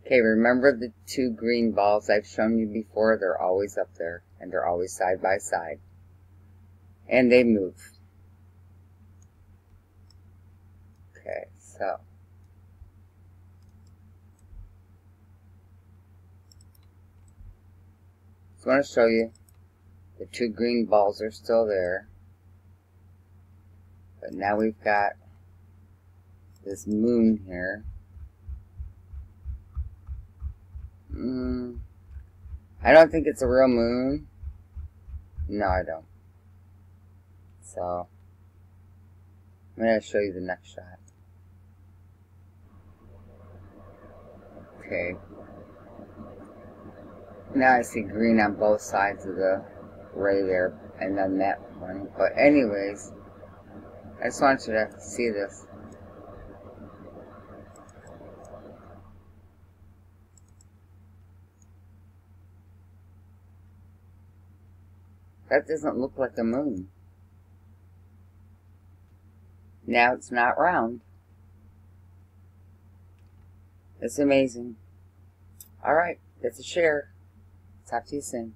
Okay, remember the two green balls I've shown you before? They're always up there, and they're always side by side. And they move. Okay, so I want to show you the two green balls are still there. But now we've got this moon here. I don't think it's a real moon. No, I don't. So, I'm going to show you the next shot. Okay. Now I see green on both sides of the ray there, and then that one. But anyways, I just want you to see this. That doesn't look like a moon. Now it's not round. It's amazing. Alright, that's a share. Talk to you soon.